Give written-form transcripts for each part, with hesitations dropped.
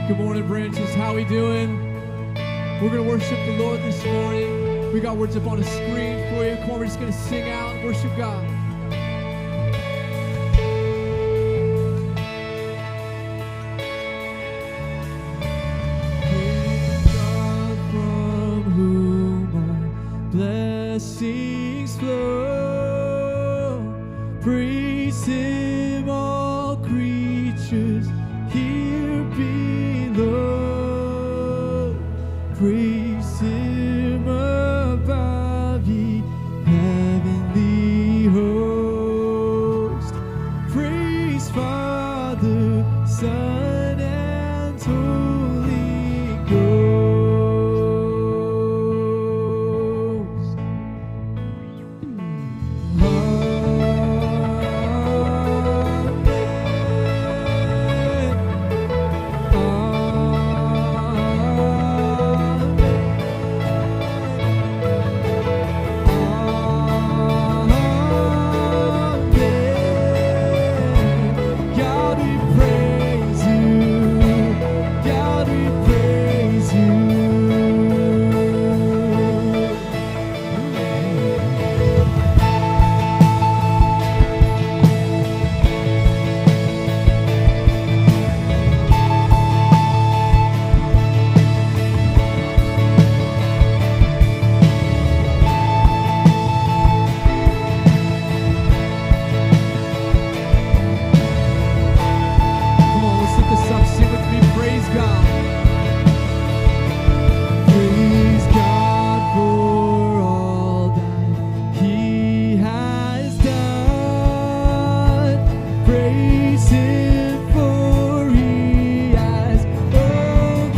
Good morning, Branches. How we doing? We're going to worship the Lord this morning. We got words up on the screen for you. Come on, we're just going to sing out and worship God. God from whom all blessings flow, praise Him, all creatures here below. Praise Him above, ye heavenly host. Praise Father, Son, and Holy Ghost. God, we praise you. God, we praise you. Come on, let's lift this up. Sing with me. Praise God. Praise God for all that He has done. Praise Him for He has overcome.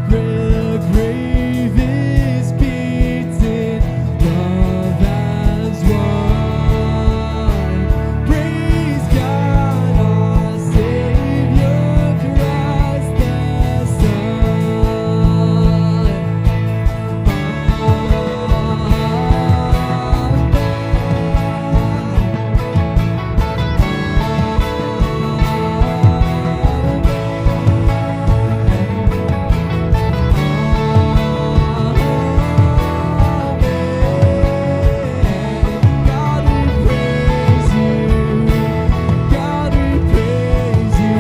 The grave is beaten, love has won. Praise God, our Savior, Christ the God, we praise you. God, we praise you. God, we praise you.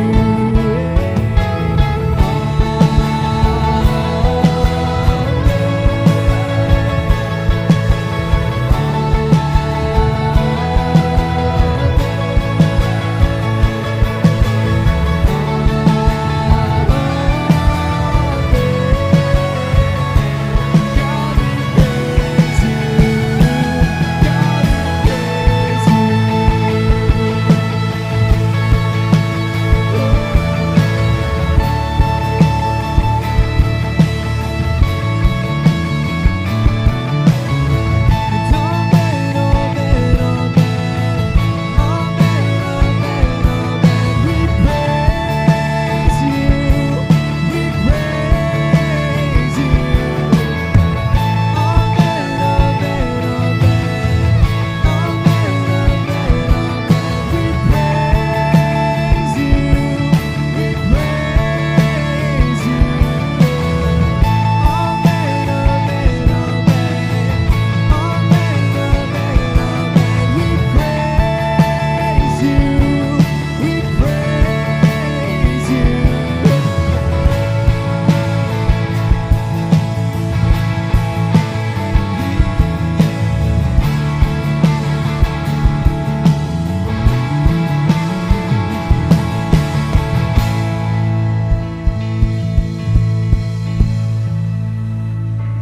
God, we praise you.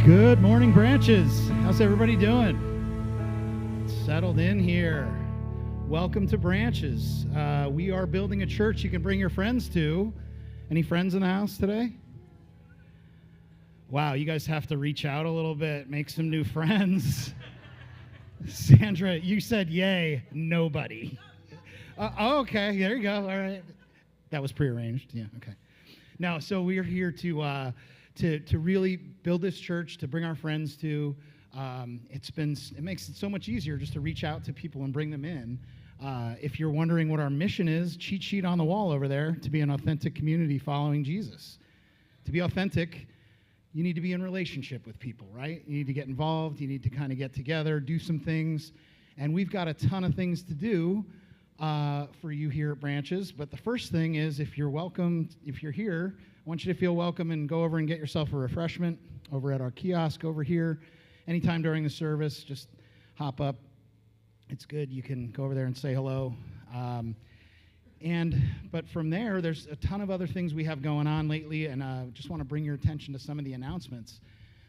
Good morning, Branches. How's everybody doing? Settled in here. Welcome to Branches. We are building a church you can bring your friends to. Any friends in the house today? Wow, you guys have to reach out a little bit, make some new friends. Sandra, you said yay, nobody. Okay, there you go. All right. That was prearranged. Yeah, okay. Now, so we are here to really build this church, to bring our friends to. It makes it so much easier just to reach out to people and bring them in. If you're wondering what our mission is, cheat sheet on the wall over there, to be an authentic community following Jesus. To be authentic, you need to be in relationship with people, right? You need to get involved. You need to kind of get together, do some things. And we've got a ton of things to do for you here at Branches. But the first thing is, if you're welcome, if you're here, I want you to feel welcome and go over and get yourself a refreshment over at our kiosk over here. Anytime during the service, just hop up. It's good. You can go over there and say hello. But from there, there's a ton of other things we have going on lately, and just want to bring your attention to some of the announcements.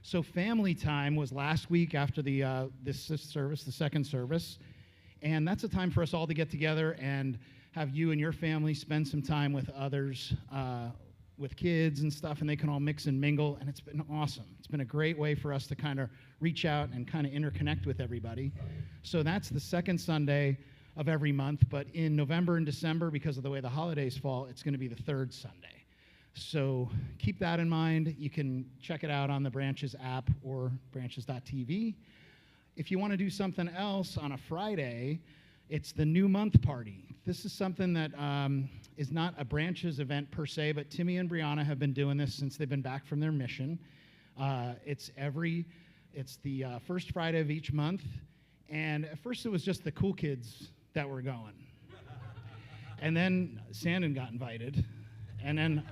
So family time was last week after this service, the second service, and that's a time for us all to get together and have you and your family spend some time with others, with kids and stuff, and they can all mix and mingle, and it's been awesome. It's been a great way for us to kind of reach out and kind of interconnect with everybody. So that's the second Sunday of every month, but in November and December, because of the way the holidays fall, it's going to be the third Sunday. So keep that in mind. You can check it out on the Branches app or branches.tv. If you want to do something else on a Friday, it's the New Month Party. This is something that is not a Branches event per se, but Timmy and Brianna have been doing this since they've been back from their mission. It's the first Friday of each month, and at first it was just the cool kids that were going. And then Sandon got invited, and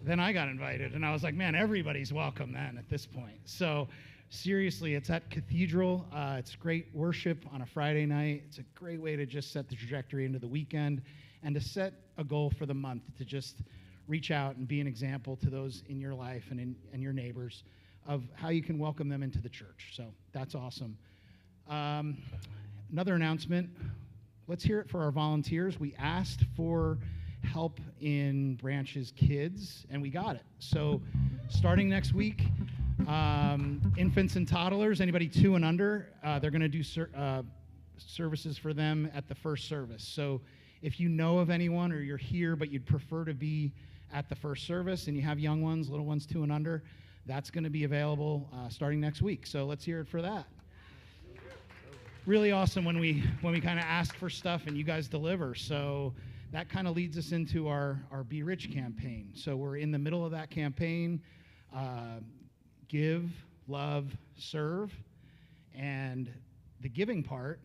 then I got invited, and I was like, man, everybody's welcome then at this point. So seriously, it's at Cathedral. It's great worship on a Friday night. It's a great way to just set the trajectory into the weekend and to set a goal for the month to just reach out and be an example to those in your life and your neighbors of how you can welcome them into the church. So that's awesome. Another announcement, let's hear it for our volunteers. We asked for help in Branches Kids, and we got it. So starting next week, infants and toddlers, anybody 2 and under, they're going to do services for them at the first service. So if you know of anyone or you're here but you'd prefer to be at the first service and you have young ones, little ones 2 and under, that's going to be available starting next week. So let's hear it for that. Really awesome when we kind of ask for stuff and you guys deliver. So that kind of leads us into our Be Rich campaign. So we're in the middle of that campaign. Give, love, serve. And the giving part,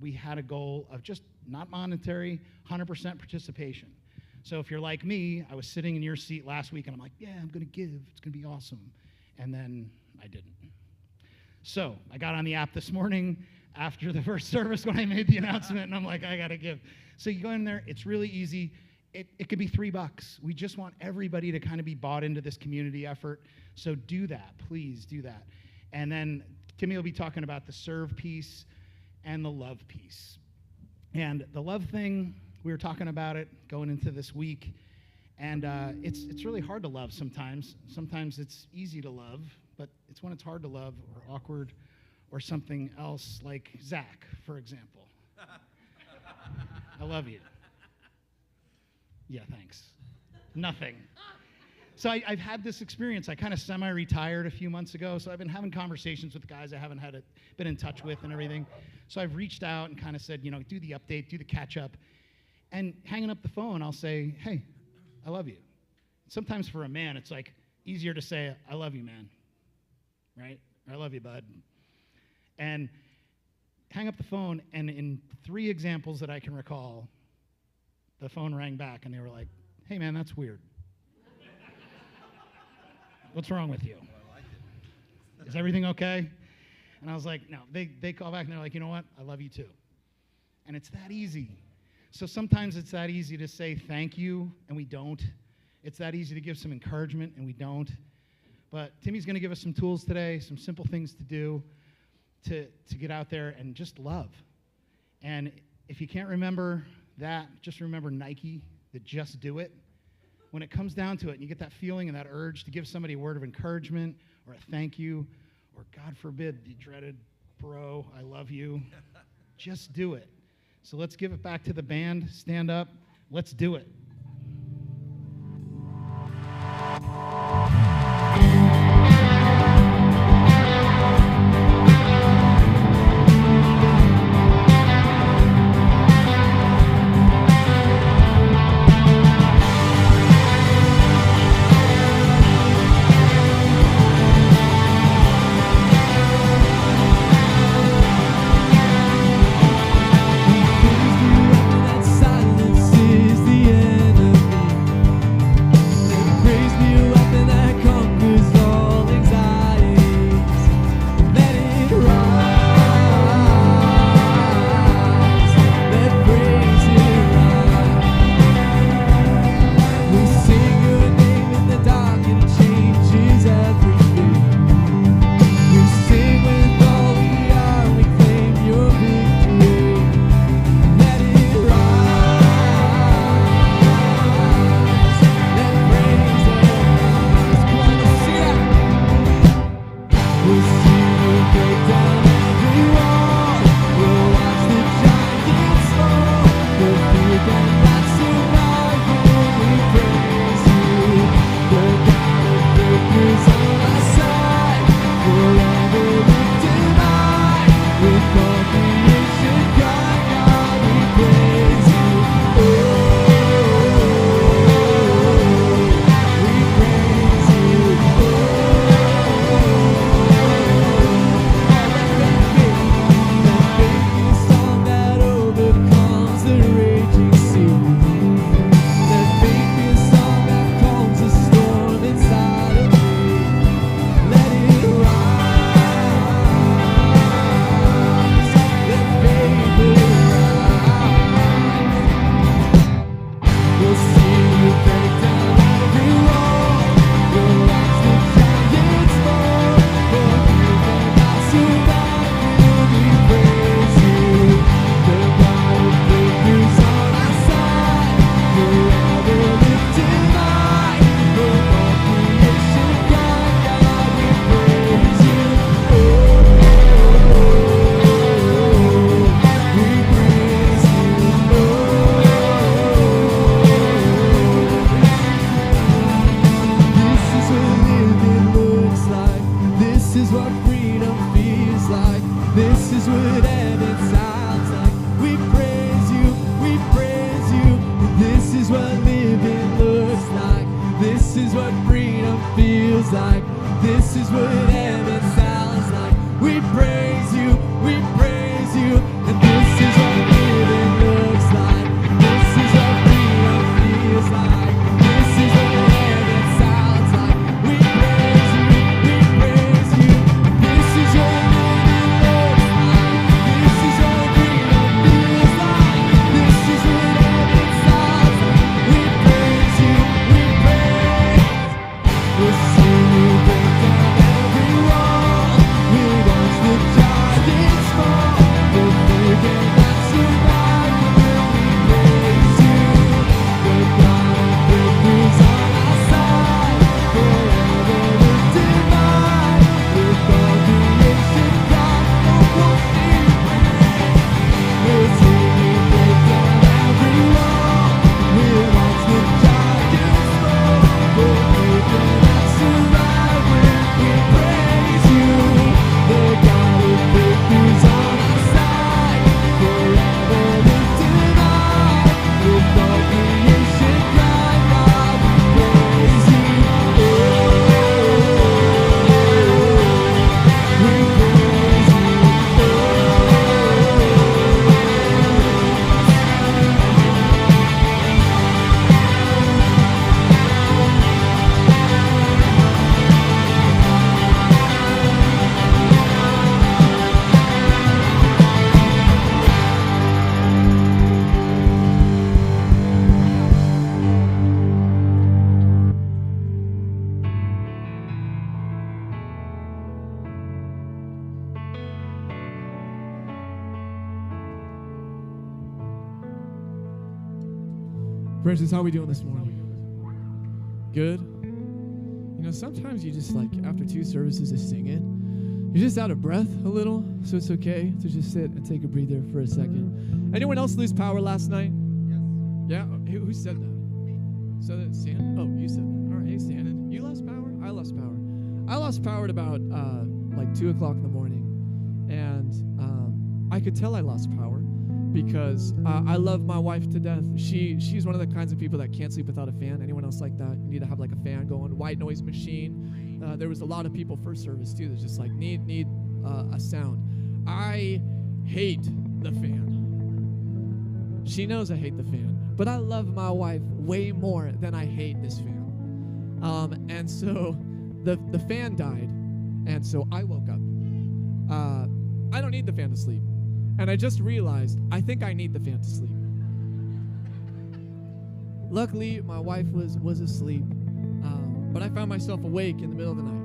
we had a goal of just not monetary, 100% participation. So if you're like me, I was sitting in your seat last week and I'm like, yeah, I'm going to give. It's going to be awesome. And then I didn't. So I got on the app this morning after the first service when I made the announcement, and I'm like, I got to give. So you go in there. It's really easy. It could be $3. We just want everybody to kind of be bought into this community effort. So do that. Please do that. And then Timmy will be talking about the serve piece and the love piece. And the love thing, we were talking about it going into this week. And it's really hard to love sometimes. Sometimes it's easy to love, but it's when it's hard to love or awkward or something else, like Zach, for example. I love you. Yeah, thanks. Nothing. So I've had this experience. I kind of semi-retired a few months ago, so I've been having conversations with guys I haven't been in touch with and everything. So I've reached out and kind of said, do the update, do the catch-up. And hanging up the phone, I'll say, hey, I love you. Sometimes for a man, it's like easier to say, I love you, man, right? Or I love you, bud. And hang up the phone, and in 3 examples that I can recall, the phone rang back, and they were like, hey, man, that's weird. What's wrong with you? Is everything okay? And I was like, no. They call back, and they're like, you know what? I love you too. And it's that easy. So sometimes it's that easy to say thank you, and we don't. It's that easy to give some encouragement, and we don't. But Timmy's going to give us some tools today, some simple things to do to get out there and just love. And if you can't remember that, just remember Nike, the just do it. When it comes down to it and you get that feeling and that urge to give somebody a word of encouragement or a thank you, or God forbid, the dreaded bro, I love you, just do it. So let's give it back to the band. Stand up. Let's do it. is what freedom feels like. This is what heaven sounds like. We praise you, and this is what living looks like. This is what freedom feels like. This is what heaven sounds like. We praise you, This is what living looks like. This is what freedom feels like. This is what heaven sounds like. We praise you, We'll see you break down every wall. We watch the giants fall. We'll forget that survive when we praise you. The God of victories on our side, forever lifted high. With all creation, God, we'll see you reign. We'll see you break down every wall. We'll watch the giants fall. We'll forget that survive when we praise you. The God of victories on our side, forever lifted high. With all creation crying out, we praise you. We praise you. Precious, how are we doing this morning? Good? You know, sometimes you just after 2 services of singing, you're just out of breath a little, so it's okay to just sit and take a breather for a second. Anyone else lose power last night? Yes. Yeah? Who said that? So that Stan? Oh, you said that. All right, hey, Stan. You lost power? I lost power. I lost power at about 2 o'clock in the morning, and I could tell I lost power because I love my wife to death. She's one of the kinds of people that can't sleep without a fan. Anyone else like that? You need to have a fan going, white noise machine. There was a lot of people first service too that's just need a sound. I hate the fan. She knows I hate the fan, but I love my wife way more than I hate this fan. And so the fan died, and so I woke up. I don't need the fan to sleep. And I just realized, I think I need the fan to sleep. Luckily, my wife was asleep, but I found myself awake in the middle of the night.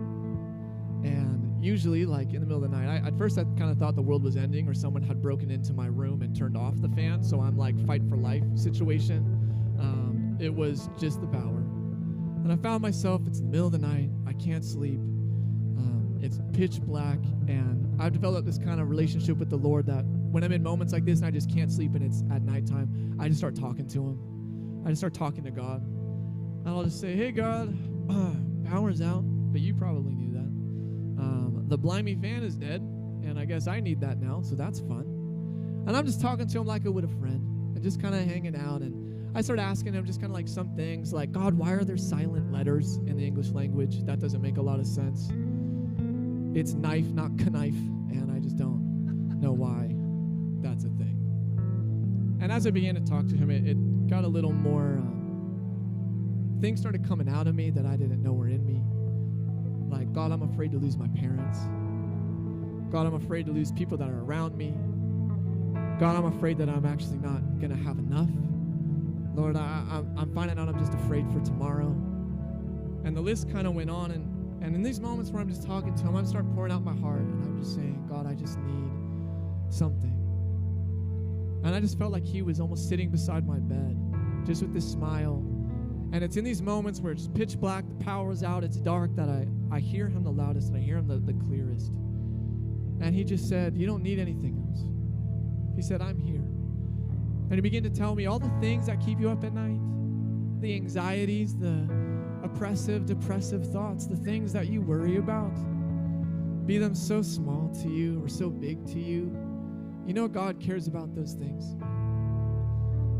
And usually, in the middle of the night, at first I kind of thought the world was ending or someone had broken into my room and turned off the fan, so I'm fight for life situation. It was just the power. And I found myself, it's the middle of the night, I can't sleep. It's pitch black, and I've developed this kind of relationship with the Lord that when I'm in moments like this and I just can't sleep and it's at nighttime, I just start talking to him. I just start talking to God. And I'll just say, hey, God, power's out, but you probably knew that. The Blimey fan is dead, and I guess I need that now, so that's fun. And I'm just talking to him like I would a friend and just kind of hanging out. And I start asking him just kind of some things like, God, why are there silent letters in the English language? That doesn't make a lot of sense. It's knife, not knife, and I just don't know why that's a thing. And as I began to talk to him, it got a little more, things started coming out of me that I didn't know were in me. Like, God, I'm afraid to lose my parents. God, I'm afraid to lose people that are around me. God, I'm afraid that I'm actually not going to have enough. Lord, I'm finding out I'm just afraid for tomorrow. And the list kind of went on, and in these moments where I'm just talking to him, I start pouring out my heart, and I'm just saying, God, I just need something. And I just felt like he was almost sitting beside my bed, just with this smile. And it's in these moments where it's pitch black, the power is out, it's dark, that I hear him the loudest, and I hear him the clearest. And he just said, you don't need anything else. He said, I'm here. And he began to tell me all the things that keep you up at night, the anxieties, the oppressive, depressive thoughts, the things that you worry about, be them so small to you or so big to you. You know God cares about those things.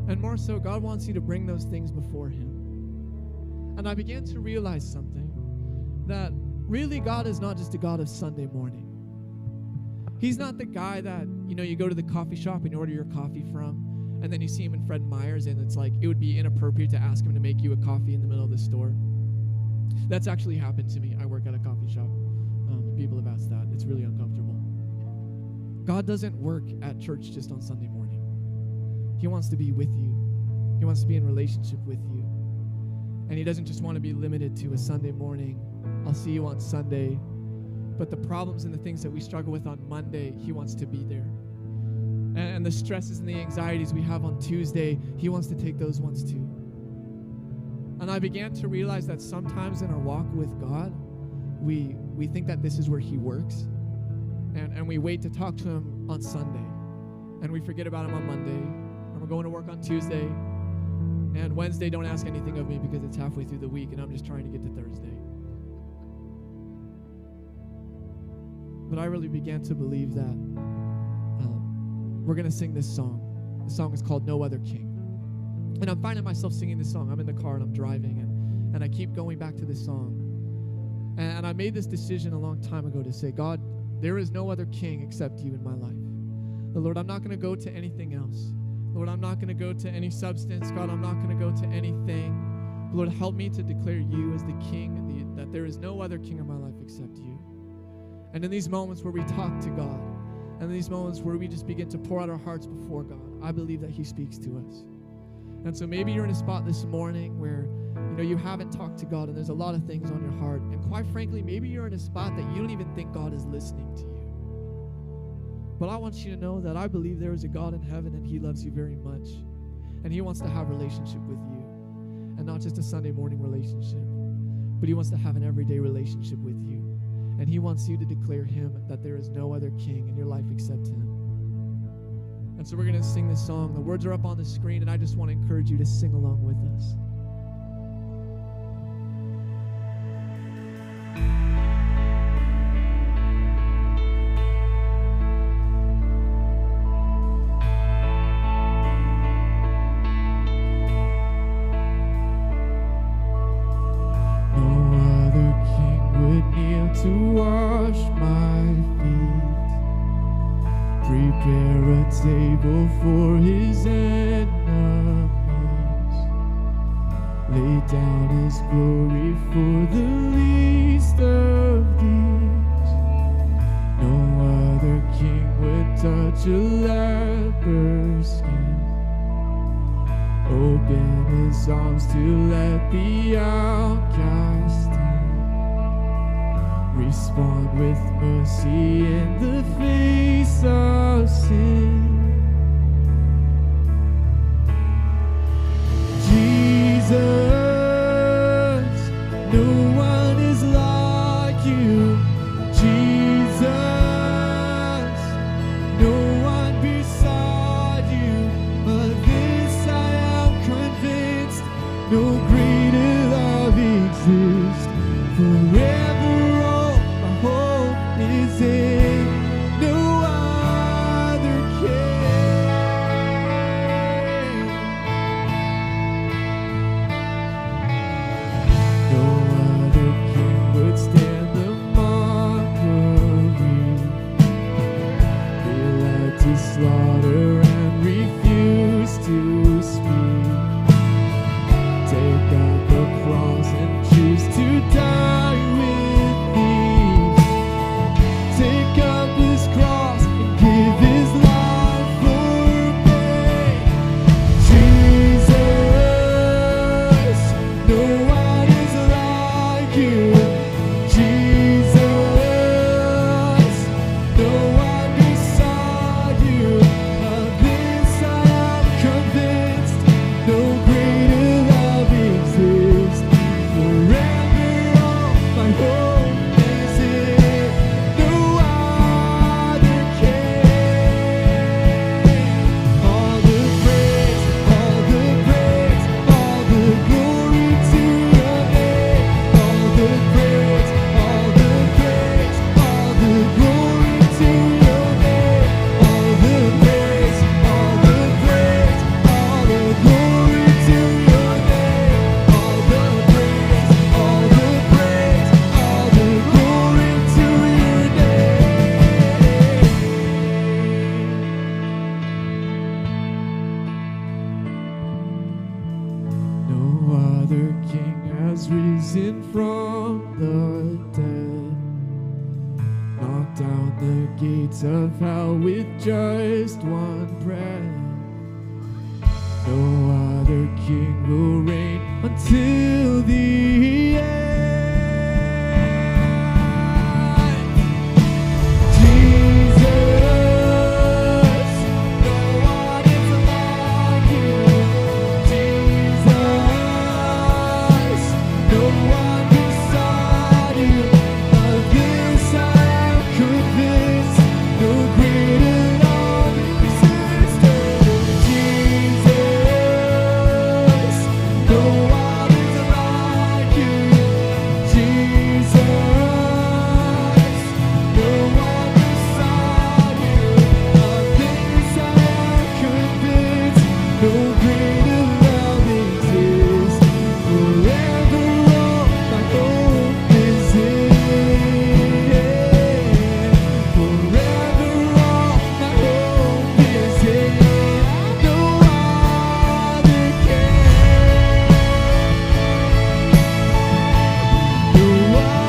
And more so, God wants you to bring those things before him. And I began to realize something, that really God is not just a God of Sunday morning. He's not the guy that, you go to the coffee shop and order your coffee from, and then you see him in Fred Meyer's, and it's like, it would be inappropriate to ask him to make you a coffee in the middle of the store. That's actually happened to me. I work at a coffee shop. People have asked that. It's really uncomfortable. God doesn't work at church just on Sunday morning. He wants to be with you. He wants to be in relationship with you. And he doesn't just want to be limited to a Sunday morning. I'll see you on Sunday. But the problems and the things that we struggle with on Monday, he wants to be there. And the stresses and the anxieties we have on Tuesday, he wants to take those ones too. And I began to realize that sometimes in our walk with God, we think that this is where he works. And we wait to talk to him on Sunday. And we forget about him on Monday. And we're going to work on Tuesday. And Wednesday, don't ask anything of me because it's halfway through the week and I'm just trying to get to Thursday. But I really began to believe that we're going to sing this song. The song is called No Other King. And I'm finding myself singing this song. I'm in the car and I'm driving, and I keep going back to this song. And I made this decision a long time ago to say, God, there is no other king except you in my life. But Lord, I'm not going to go to anything else. Lord, I'm not going to go to any substance. God, I'm not going to go to anything. Lord, help me to declare you as the king, that there is no other king in my life except you. And in these moments where we talk to God, and in these moments where we just begin to pour out our hearts before God, I believe that he speaks to us. And so maybe you're in a spot this morning where, you haven't talked to God and there's a lot of things on your heart. And quite frankly, maybe you're in a spot that you don't even think God is listening to you. But I want you to know that I believe there is a God in heaven and he loves you very much. And he wants to have a relationship with you. And not just a Sunday morning relationship, but he wants to have an everyday relationship with you. And he wants you to declare him that there is no other king in your life except him. And so we're going to sing this song. The words are up on the screen, and I just want to encourage you to sing along with us. To wash my feet, prepare a table for his enemies, lay down his glory for the least of these. No other king would touch a leper's skin, open his arms to let the outcast in. Respond with mercy in the face of sin. Jesus, no one is like you. Jesus, no one beside you. But this I am convinced, no greater love exists. Forever is in no other king. King has risen from the dead. Knock down the gates of hell with just one breath. No other king will reign until the end. Jesus, no one is like you. Jesus, no one beside you. Of this I am convinced, no greater love existed. Jesus, no one is like you. Jesus, no one beside you. Of this I am convinced, no greater love exists. Forever all my hope is in. Forever all my hope is in. No other can. No other can. No other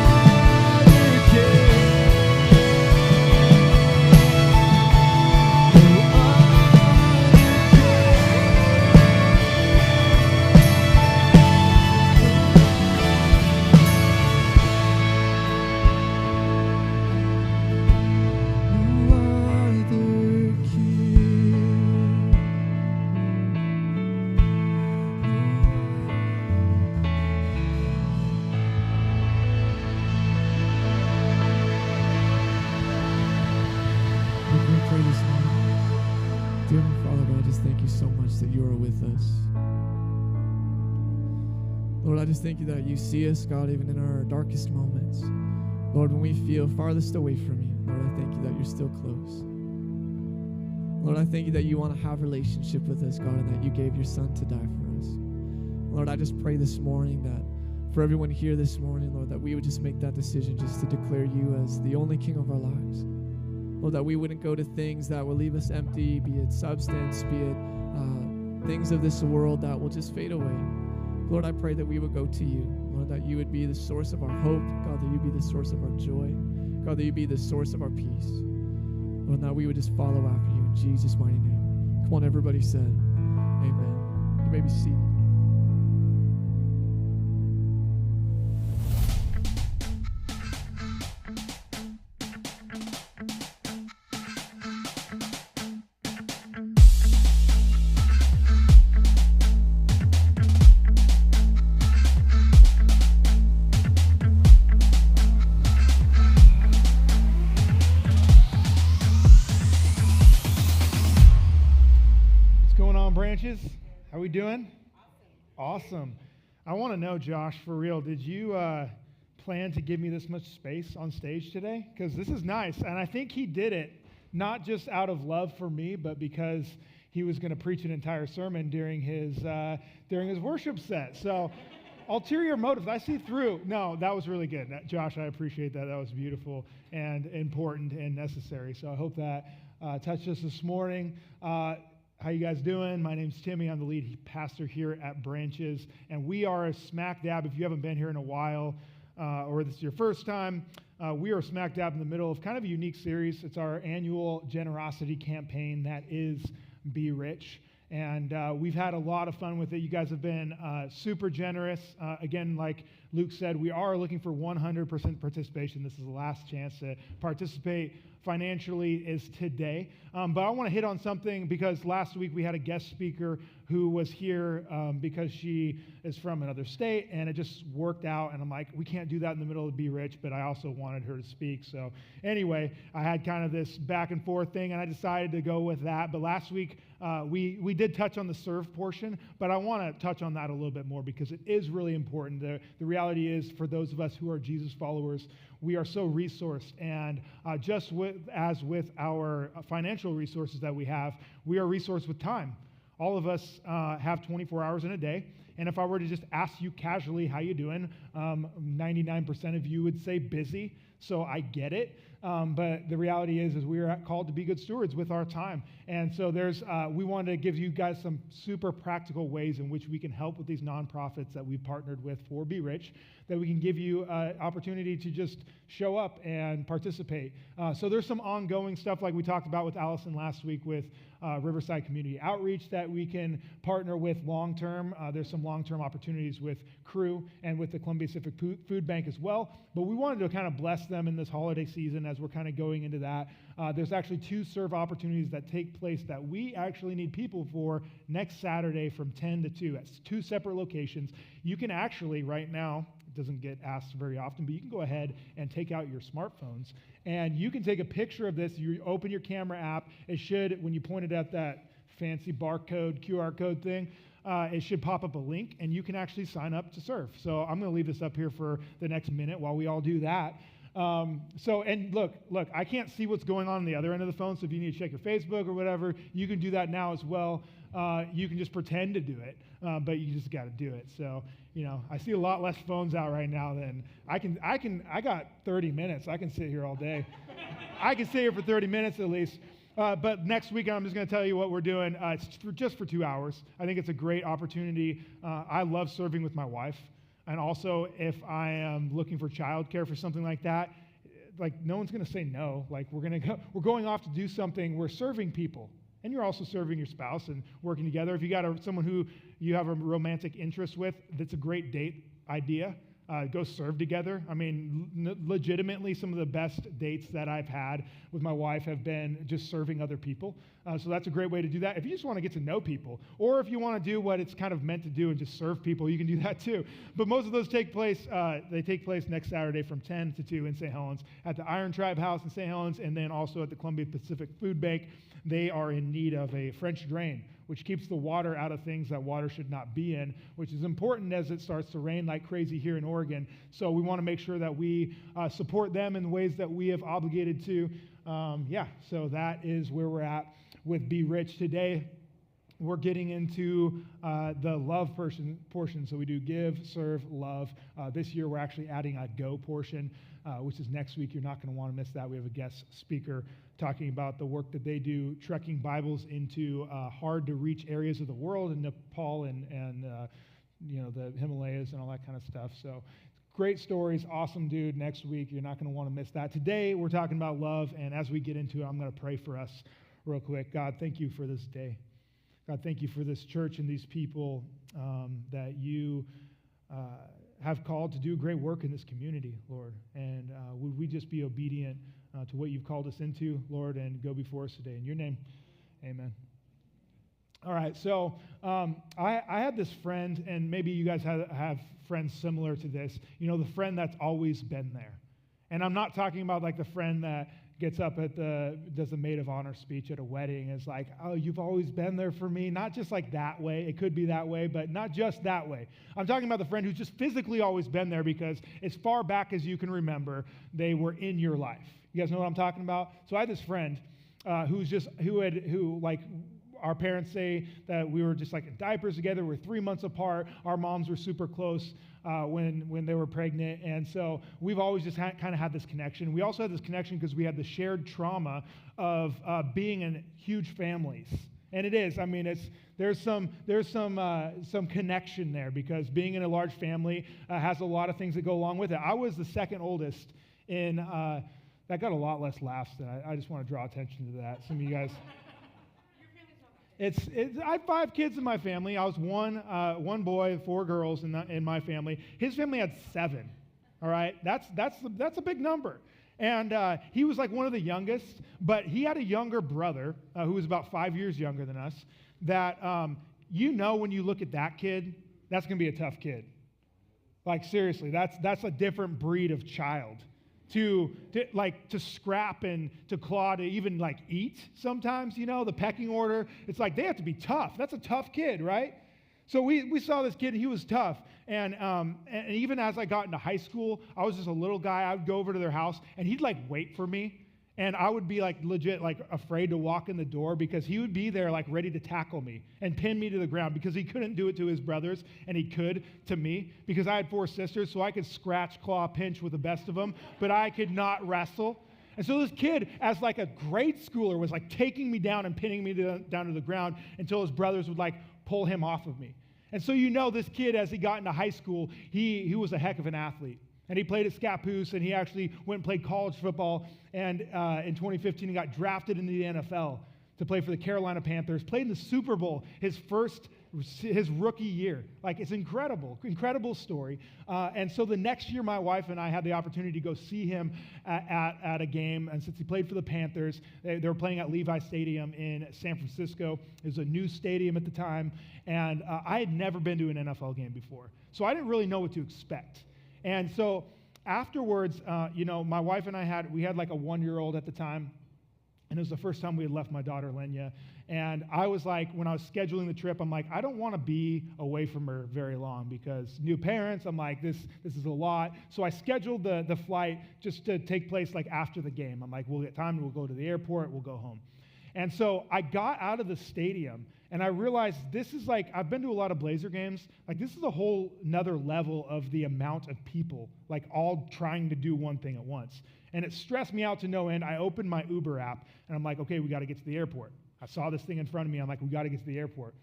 Lord, we pray this morning. Dear Father God, I just thank you so much that you are with us. Lord, I just thank you that you see us, God, even in our darkest moments. Lord, when we feel farthest away from you, Lord, I thank you that you're still close. Lord, I thank you that you want to have a relationship with us, God, and that you gave your son to die for us. Lord, I just pray this morning that for everyone here this morning, Lord, that we would just make that decision just to declare you as the only king of our lives. Lord, that we wouldn't go to things that will leave us empty, be it substance, be it things of this world that will just fade away. Lord, I pray that we would go to you. Lord, that you would be the source of our hope. God, that you be the source of our joy. God, that you be the source of our peace. Lord, that we would just follow after you in Jesus' mighty name. Come on, everybody said, amen. You may be seated. Branches, how we doing? Awesome. I want to know, Josh, for real, did you plan to give me this much space on stage today? Because this is nice, and I think he did it not just out of love for me, but because he was going to preach an entire sermon during his worship set. So, ulterior motives, I see through. No, that was really good. Josh, I appreciate that. That was beautiful and important and necessary. So I hope that touched us this morning. How you guys doing? My name's Timmy. I'm the lead pastor here at Branches, and we are smack dab, if you haven't been here in a while, or this is your first time, we are smack dab in the middle of kind of a unique series. It's our annual generosity campaign that is Be Rich, and we've had a lot of fun with it. You guys have been super generous. Again, like Luke said, we are looking for 100% participation. This is the last chance to participate financially is today. But I want to hit on something because last week we had a guest speaker who was here because she is from another state, and it just worked out. And I'm like, we can't do that in the middle of Be Rich, but I also wanted her to speak. So anyway, I had kind of this back and forth thing, and I decided to go with that. But last week, we did touch on the serve portion, but I want to touch on that a little bit more because it is really important. The reality is, for those of us who are Jesus followers, we are so resourced, and as with our financial resources that we have, we are resourced with time. All of us have 24 hours in a day, and if I were to just ask you casually, how you doing, 99% of you would say busy. so I get it. But the reality is we are called to be good stewards with our time. And so we wanted to give you guys some super practical ways in which we can help with these nonprofits that we've partnered with for Be Rich, that we can give you an opportunity to just show up and participate. So there's some ongoing stuff like we talked about with Allison last week with Riverside Community Outreach that we can partner with long-term. There's some long-term opportunities with Crew and with the Columbia Pacific Food Bank as well. But we wanted to kind of bless them in this holiday season as we're kind of going into that. There's actually 2 serve opportunities that take place that we actually need people for next Saturday from 10 to 2. That's 2 separate locations. You can actually, right now, it doesn't get asked very often, but you can go ahead and take out your smartphones and you can take a picture of this. You open your camera app. It should, when you point it at that fancy barcode, QR code thing, it should pop up a link and you can actually sign up to serve. So I'm going to leave this up here for the next minute while we all do that. And look, I can't see what's going on the other end of the phone, so if you need to check your Facebook or whatever, you can do that now as well. You can just pretend to do it, but you just got to do it. So, I see a lot less phones out right now than I got 30 minutes. I can sit here all day. I can sit here for 30 minutes at least. But next week, I'm just going to tell you what we're doing. It's just for 2 hours. I think it's a great opportunity. I love serving with my wife. And also, if I am looking for childcare for something like that, like no one's going to say no. Like we're going off to do something. We're serving people, and you're also serving your spouse and working together. If you got someone who you have a romantic interest with, that's a great date idea. Go serve together. I mean, legitimately, some of the best dates that I've had with my wife have been just serving other people. So that's a great way to do that. If you just want to get to know people, or if you want to do what it's kind of meant to do and just serve people, you can do that too. But most of those take place next Saturday from 10 to 2 in St. Helens at the Iron Tribe House in St. Helens, and then also at the Columbia Pacific Food Bank. They are in need of a French drain, which keeps the water out of things that water should not be in, which is important as it starts to rain like crazy here in Oregon. So we want to make sure that we support them in the ways that we have obligated to. So that is where we're at with Be Rich today. We're getting into the love portion. So we do give, serve, love. This year we're actually adding a go portion, which is next week. You're not going to want to miss that. We have a guest speaker talking about the work that they do, trekking Bibles into hard-to-reach areas of the world in Nepal and the Himalayas and all that kind of stuff. So great stories, awesome dude. Next week, you're not going to want to miss that. Today, we're talking about love, and as we get into it, I'm going to pray for us real quick. God, thank you for this day. God, thank you for this church and these people that you have called to do great work in this community, Lord. And would we just be obedient to what you've called us into, Lord, and go before us today. In your name, amen. All right, so I had this friend, and maybe you guys have friends similar to this, the friend that's always been there. And I'm not talking about like the friend that gets up does a maid of honor speech at a wedding. It's like, oh, you've always been there for me. Not just like that way. It could be that way, but not just that way. I'm talking about the friend who's just physically always been there because as far back as you can remember, they were in your life. You guys know what I'm talking about? So I had this friend who our parents say that we were just like in diapers together. We're 3 months apart. Our moms were super close when they were pregnant. And so we've always just kind of had this connection. We also had this connection because we had the shared trauma of being in huge families. And it is. I mean, there's some connection there because being in a large family has a lot of things that go along with it. I was the second oldest in, that got a lot less laughs than I just want to draw attention to that. Some of you guys. I have 5 kids in my family. I was one boy, 4 girls in my family. His family had 7. All right, that's a big number. And he was like one of the youngest, but he had a younger brother who was about 5 years younger than us. That when you look at that kid, that's gonna be a tough kid. Like seriously, that's a different breed of child. To scrap and to claw to even like eat sometimes, the pecking order. It's like they have to be tough. That's a tough kid, right? So we saw this kid, he was tough. And even as I got into high school, I was just a little guy. I would go over to their house and he'd like wait for me. And I would be like legit like afraid to walk in the door because he would be there like ready to tackle me and pin me to the ground because he couldn't do it to his brothers and he could to me because I had 4 sisters, so I could scratch, claw, pinch with the best of them, but I could not wrestle. And so this kid, as like a grade schooler, was like taking me down and pinning me down to the ground until his brothers would like pull him off of me. And so this kid, as he got into high school, he was a heck of an athlete. And he played at Scappoose, and he actually went and played college football. And in 2015, he got drafted into the NFL to play for the Carolina Panthers, played in the Super Bowl his rookie year. Like, it's incredible story. And so the next year, my wife and I had the opportunity to go see him at a game. And since he played for the Panthers, they were playing at Levi Stadium in San Francisco. It was a new stadium at the time. And I had never been to an NFL game before. So I didn't really know what to expect. And so afterwards, my wife and I had like a 1-year-old at the time, and it was the first time we had left my daughter, Lenya. And I was like, when I was scheduling the trip, I'm like, I don't want to be away from her very long because new parents, I'm like, this is a lot. So I scheduled the flight just to take place like after the game. I'm like, we'll get time, we'll go to the airport, we'll go home. And so I got out of the stadium, and I realized this is like, I've been to a lot of Blazer games. Like, this is a whole another level of the amount of people, like, all trying to do one thing at once. And it stressed me out to no end. I opened my Uber app, and I'm like, okay, we got to get to the airport. I saw this thing in front of me. I'm like, we got to get to the airport.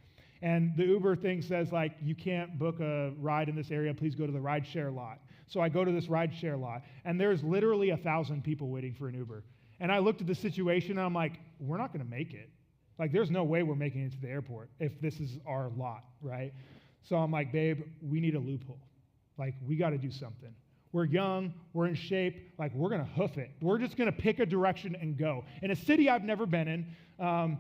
And the Uber thing says, like, you can't book a ride in this area. Please go to the rideshare lot. So I go to this rideshare lot, and there's literally 1,000 people waiting for an Uber. And I looked at the situation, and I'm like, we're not going to make it. Like, there's no way we're making it to the airport if this is our lot, right? So I'm like, babe, we need a loophole. Like, we got to do something. We're young, we're in shape, like, we're going to hoof it. We're just going to pick a direction and go. In a city I've never been in,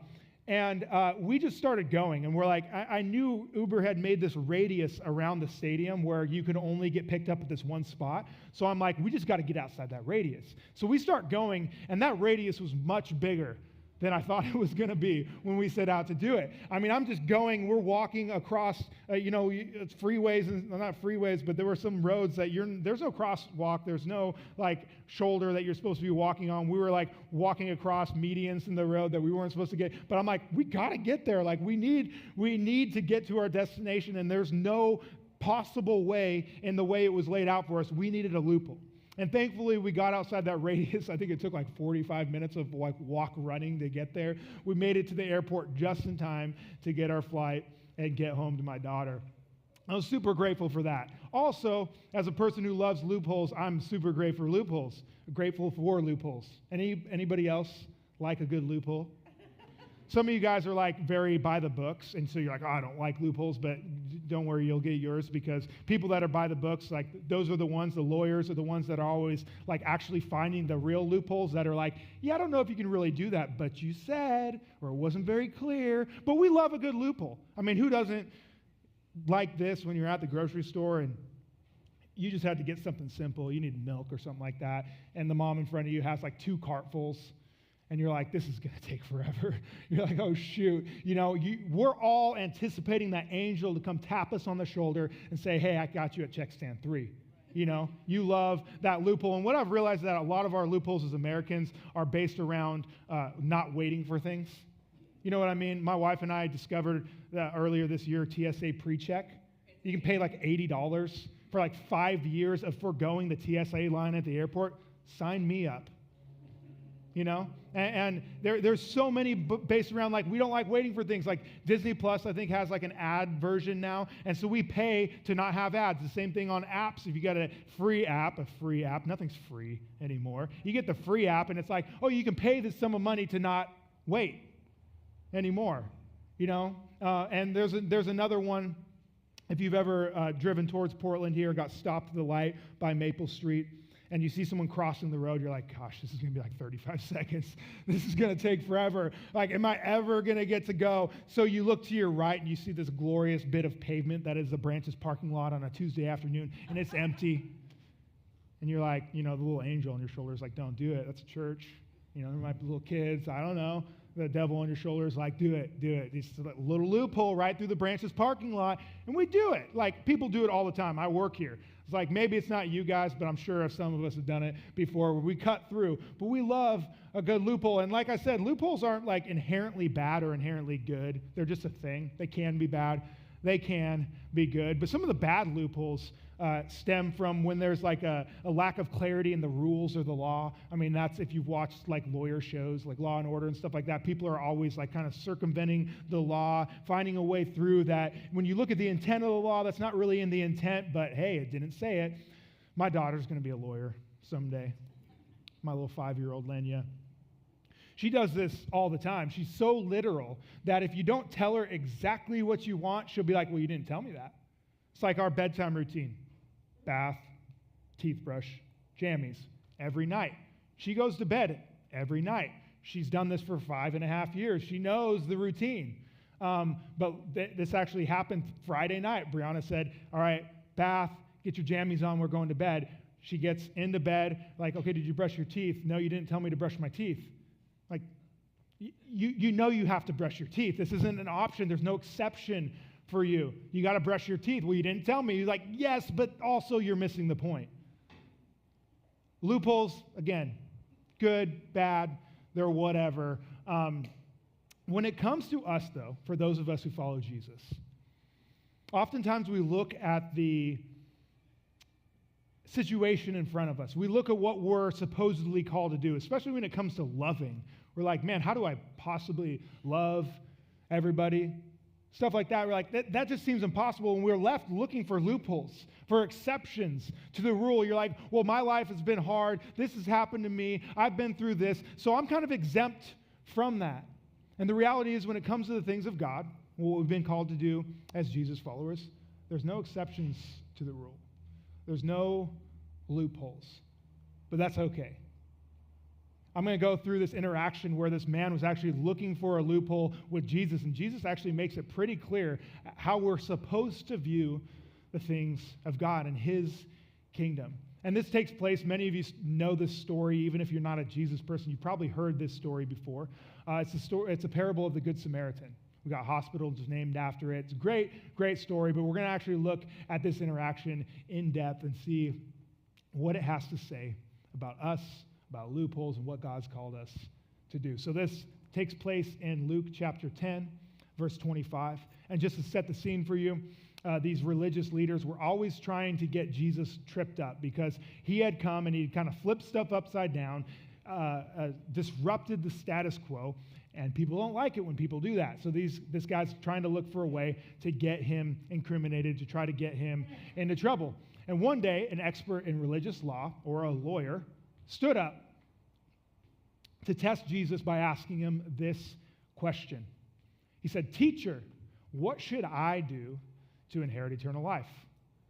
and we just started going, and we're like, I knew Uber had made this radius around the stadium where you could only get picked up at this one spot. So I'm like, we just got to get outside that radius. So we start going, and that radius was much bigger than I thought it was going to be when we set out to do it. I mean, I'm just going, we're walking across, it's freeways, and not freeways, but there were some roads that there's no crosswalk, there's no like shoulder that you're supposed to be walking on. We were like walking across medians in the road that we weren't supposed to get. But I'm like, we got to get there. Like, we need to get to our destination, and there's no possible way in the way it was laid out for us. We needed a loophole. And thankfully, we got outside that radius. I think it took like 45 minutes of like walk running to get there. We made it to the airport just in time to get our flight and get home to my daughter. I was super grateful for that. Also, as a person who loves loopholes, I'm super grateful for loopholes. Anybody else like a good loophole? Some of you guys are like very by the books, and so you're like, oh, I don't like loopholes, but don't worry, you'll get yours, because people that are by the books, like, those are the ones, the lawyers are the ones that are always like actually finding the real loopholes that are like, yeah, I don't know if you can really do that, but you said, or it wasn't very clear. But we love a good loophole. I mean, who doesn't like this when you're at the grocery store and you just had to get something simple, you need milk or something like that, and the mom in front of you has like 2 cartfuls. And you're like, this is going to take forever. You're like, oh, shoot. We're all anticipating that angel to come tap us on the shoulder and say, hey, I got you at check stand 3. You love that loophole. And what I've realized is that a lot of our loopholes as Americans are based around not waiting for things. You know what I mean? My wife and I discovered that earlier this year, TSA pre-check. You can pay like $80 for like 5 years of foregoing the TSA line at the airport. Sign me up. And there's so many based around, like, we don't like waiting for things. Like Disney Plus, I think, has like an ad version now, and so we pay to not have ads. The same thing on apps. If you got a free app, nothing's free anymore. You get the free app, and it's like, oh, you can pay this sum of money to not wait anymore. And there's another one. If you've ever driven towards Portland here, got stopped at the light by Maple Street, and you see someone crossing the road, you're like, gosh, this is going to be like 35 seconds. This is going to take forever. Like, am I ever going to get to go? So you look to your right, and you see this glorious bit of pavement that is the Branches parking lot on a Tuesday afternoon, and it's empty. And you're like, the little angel on your shoulder is like, don't do it. That's a church. There might be little kids. I don't know. The devil on your shoulder is like, do it. It's a little loophole right through the Branches parking lot, and we do it. Like, people do it all the time. I work here. It's It's like maybe it's not you guys, but I'm sure some of us have done it before where we cut through. But we love a good loophole. And like I said, loopholes aren't like inherently bad or inherently good. They're just a thing. They can be bad. They can be good. But some of the bad loopholes stem from when there's like a lack of clarity in the rules or the law. I mean, that's if you've watched like lawyer shows, like Law and Order and stuff like that. People are always like kind of circumventing the law, finding a way through that. When you look at the intent of the law, that's not really in the intent, but hey, it didn't say it. My daughter's going to be a lawyer someday. My little 5-year-old Lenya. She does this all the time. She's so literal that if you don't tell her exactly what you want, she'll be like, well, you didn't tell me that. It's like our bedtime routine. Bath, teeth brush, jammies every night. She goes to bed every night. She's done this for 5.5 years. She knows the routine. But this actually happened Friday night. Brianna said, all right, bath, get your jammies on, we're going to bed. She gets into bed, like, okay, did you brush your teeth? No, you didn't tell me to brush my teeth. Like, you know you have to brush your teeth. This isn't an option. There's no exception for you. You got to brush your teeth. Well, you didn't tell me. You're like, yes, but also you're missing the point. Loopholes, again, good, bad, they're whatever. When it comes to us, though, for those of us who follow Jesus, oftentimes we look at the situation in front of us. We look at what we're supposedly called to do, especially when it comes to loving. We're like, man, how do I possibly love everybody? Stuff like that. We're like, that just seems impossible. And we're left looking for loopholes, for exceptions to the rule. You're like, well, my life has been hard. This has happened to me. I've been through this. So I'm kind of exempt from that. And the reality is when it comes to the things of God, what we've been called to do as Jesus followers, there's no exceptions to the rule. There's no loopholes. But that's okay. I'm going to go through this interaction where this man was actually looking for a loophole with Jesus, and Jesus actually makes it pretty clear how we're supposed to view the things of God and his kingdom. And this takes place, many of you know this story, even if you're not a Jesus person, you've probably heard this story before. It's a parable of the Good Samaritan. We got hospitals named after it. It's a great story, but we're going to actually look at this interaction in depth and see what it has to say about us, about loopholes, and what God's called us to do. So this takes place in Luke chapter 10, verse 25. And just to set the scene for you, these religious leaders were always trying to get Jesus tripped up because he had come and he'd kind of flipped stuff upside down, disrupted the status quo, and people don't like it when people do that. So this guy's trying to look for a way to get him incriminated, to try to get him into trouble. And one day, an expert in religious law, or a lawyer, stood up to test Jesus by asking him this question. He said, "Teacher, what should I do to inherit eternal life?"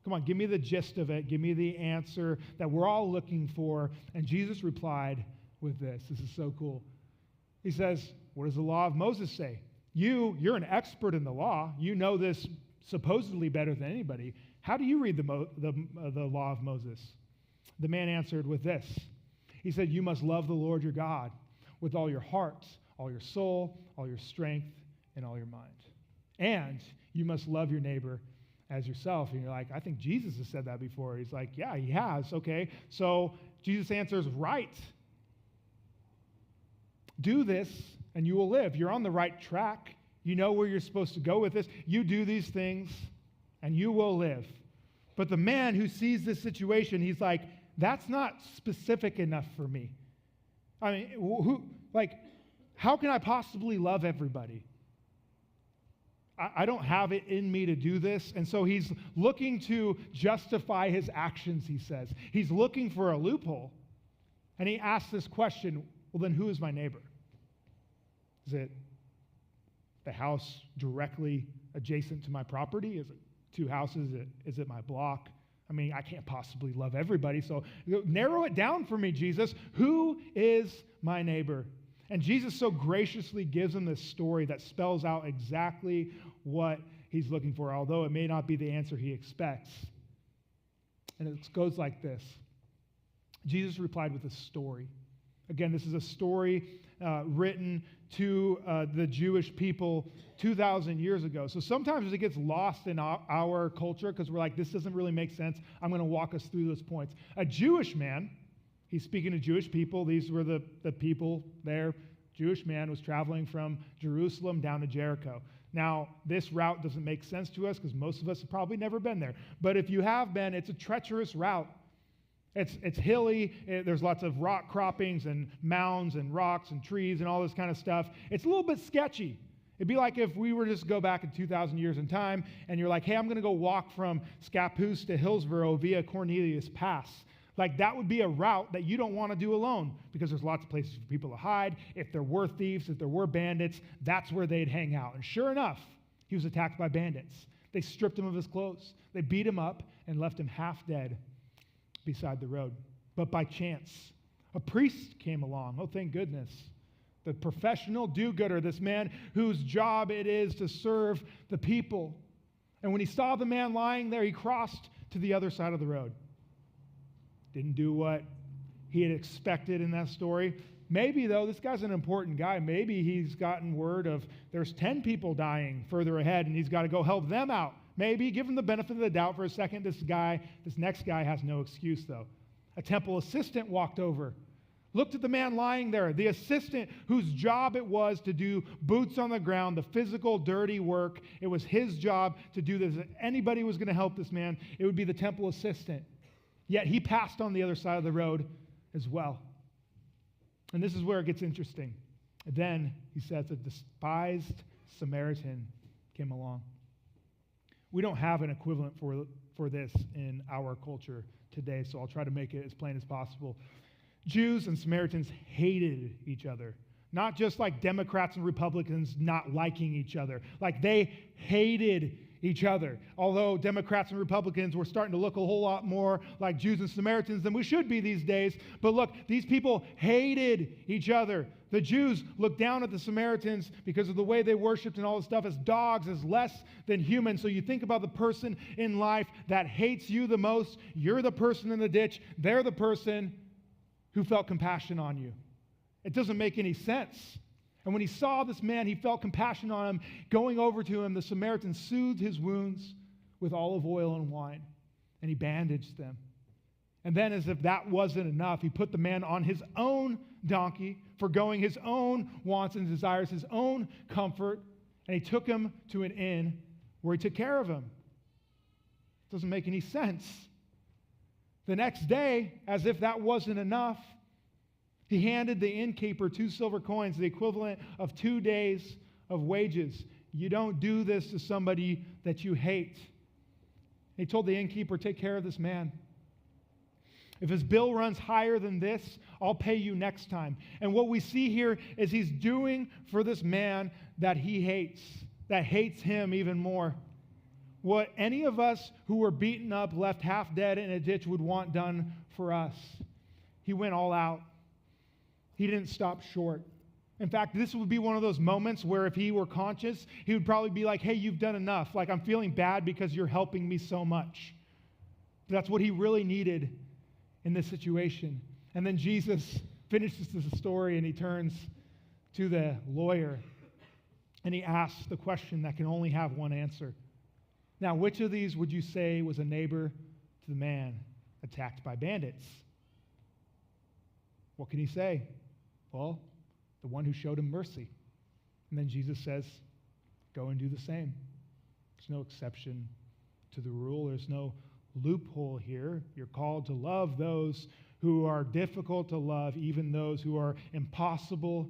Come on, give me the gist of it. Give me the answer that we're all looking for. And Jesus replied with this. This is so cool. He says, what does the law of Moses say? You're an expert in the law. You know this supposedly better than anybody. How do you read the law of Moses? The man answered with this. He said, you must love the Lord your God with all your heart, all your soul, all your strength, and all your mind. And you must love your neighbor as yourself. And you're like, I think Jesus has said that before. He's like, yeah, he has. Okay. So Jesus answers, right. Do this and you will live. You're on the right track. You know where you're supposed to go with this. You do these things and you will live. But the man who sees this situation, he's like, that's not specific enough for me. I mean, how can I possibly love everybody? I don't have it in me to do this. And so he's looking to justify his actions, he says. He's looking for a loophole. And he asks this question, well, then who is my neighbor? Is it the house directly adjacent to my property? Is it 2 houses? Is it my block? I mean, I can't possibly love everybody. So narrow it down for me, Jesus. Who is my neighbor? And Jesus so graciously gives him this story that spells out exactly what he's looking for, although it may not be the answer he expects. And it goes like this. Jesus replied with a story. Again, this is a story written to the Jewish people 2,000 years ago. So sometimes it gets lost in our culture because we're like, this doesn't really make sense. I'm going to walk us through those points. A Jewish man, he's speaking to Jewish people. These were the people there. Jewish man was traveling from Jerusalem down to Jericho. Now, this route doesn't make sense to us because most of us have probably never been there. But if you have been, it's a treacherous route. It's hilly. There's lots of rock croppings and mounds and rocks and trees and all this kind of stuff. It's a little bit sketchy. It'd be like if we were just to go back in 2,000 years in time and you're like, hey, I'm going to go walk from Scappoose to Hillsborough via Cornelius Pass. Like, that would be a route that you don't want to do alone because there's lots of places for people to hide. If there were thieves, if there were bandits, that's where they'd hang out. And sure enough, he was attacked by bandits. They stripped him of his clothes. They beat him up and left him half dead beside the road. But by chance, a priest came along. Oh, thank goodness. The professional do-gooder, this man whose job it is to serve the people. And when he saw the man lying there, he crossed to the other side of the road. Didn't do what he had expected in that story. Maybe, though, this guy's an important guy. Maybe he's gotten word of there's 10 people dying further ahead, and he's got to go help them out. Maybe give him the benefit of the doubt for a second. This next guy has no excuse, though. A temple assistant walked over, looked at the man lying there, the assistant whose job it was to do boots on the ground, the physical, dirty work. It was his job to do this. If anybody was going to help this man, it would be the temple assistant. Yet he passed on the other side of the road as well. And this is where it gets interesting. Then, he says, a despised Samaritan came along. We don't have an equivalent for this in our culture today, so I'll try to make it as plain as possible. Jews and Samaritans hated each other. Not just like Democrats and Republicans not liking each other. Like, they hated each other. Although Democrats and Republicans were starting to look a whole lot more like Jews and Samaritans than we should be these days. But look, these people hated each other. The Jews looked down at the Samaritans because of the way they worshiped and all this stuff as dogs, as less than human. So you think about the person in life that hates you the most. You're the person in the ditch. They're the person who felt compassion on you. It doesn't make any sense. And when he saw this man, he felt compassion on him. Going over to him, the Samaritan soothed his wounds with olive oil and wine, and he bandaged them. And then, as if that wasn't enough, he put the man on his own donkey, forgoing his own wants and desires, his own comfort, and he took him to an inn where he took care of him. It doesn't make any sense. The next day, as if that wasn't enough, he handed the innkeeper 2 silver coins, the equivalent of 2 days of wages. You don't do this to somebody that you hate. He told the innkeeper, take care of this man. If his bill runs higher than this, I'll pay you next time. And what we see here is he's doing for this man that he hates, that hates him even more. What any of us who were beaten up, left half dead in a ditch would want done for us. He went all out. He didn't stop short. In fact, this would be one of those moments where if he were conscious, he would probably be like, hey, you've done enough. Like, I'm feeling bad because you're helping me so much. But that's what he really needed in this situation. And then Jesus finishes the story and he turns to the lawyer and he asks the question that can only have one answer. Now, which of these would you say was a neighbor to the man attacked by bandits? What can he say? Well, the one who showed him mercy. And then Jesus says, go and do the same. There's no exception to the rule. There's no loophole here. You're called to love those who are difficult to love, even those who are impossible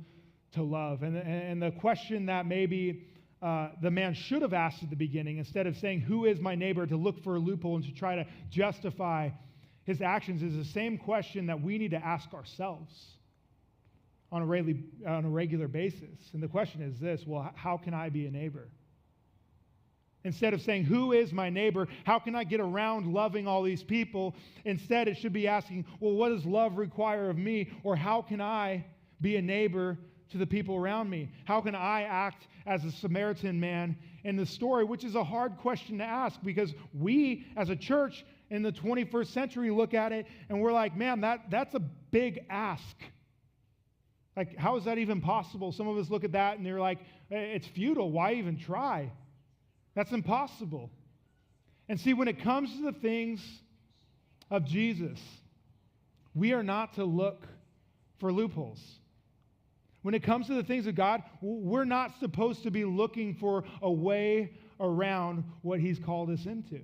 to love. And the question that maybe the man should have asked at the beginning, instead of saying, who is my neighbor, to look for a loophole and to try to justify his actions, is the same question that we need to ask ourselves on a regular basis. And the question is this: well, how can I be a neighbor? Instead of saying, who is my neighbor? How can I get around loving all these people? Instead, it should be asking, well, what does love require of me? Or how can I be a neighbor to the people around me? How can I act as a Samaritan man in the story? Which is a hard question to ask, because we as a church in the 21st century look at it and we're like, man, that's a big ask. Like, how is that even possible? Some of us look at that and they're like, it's futile. Why even try? That's impossible. And see, when it comes to the things of Jesus, we are not to look for loopholes. When it comes to the things of God, we're not supposed to be looking for a way around what he's called us into.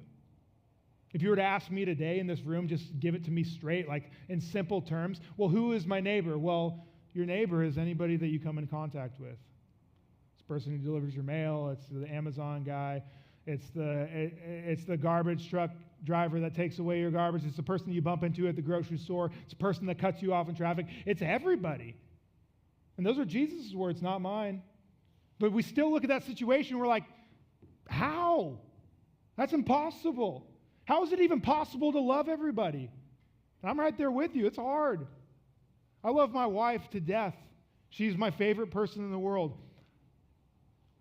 If you were to ask me today in this room, just give it to me straight, like in simple terms, well, who is my neighbor? Well, your neighbor is anybody that you come in contact with. It's the person who delivers your mail. It's the Amazon guy. It's the garbage truck driver that takes away your garbage. It's the person you bump into at the grocery store. It's the person that cuts you off in traffic. It's everybody. And those are Jesus' words, not mine. But we still look at that situation and we're like, how? That's impossible. How is it even possible to love everybody? And I'm right there with you. It's hard. I love my wife to death. She's my favorite person in the world.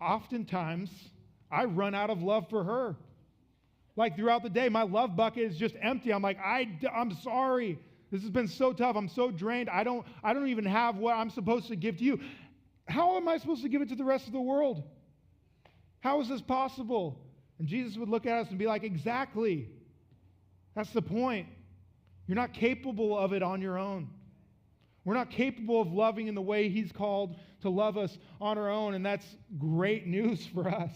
Oftentimes, I run out of love for her. Like throughout the day, my love bucket is just empty. I'm like, I'm sorry. This has been so tough. I'm so drained. I don't even have what I'm supposed to give to you. How am I supposed to give it to the rest of the world? How is this possible? And Jesus would look at us and be like, exactly. That's the point. You're not capable of it on your own. We're not capable of loving in the way he's called to love us on our own, and that's great news for us.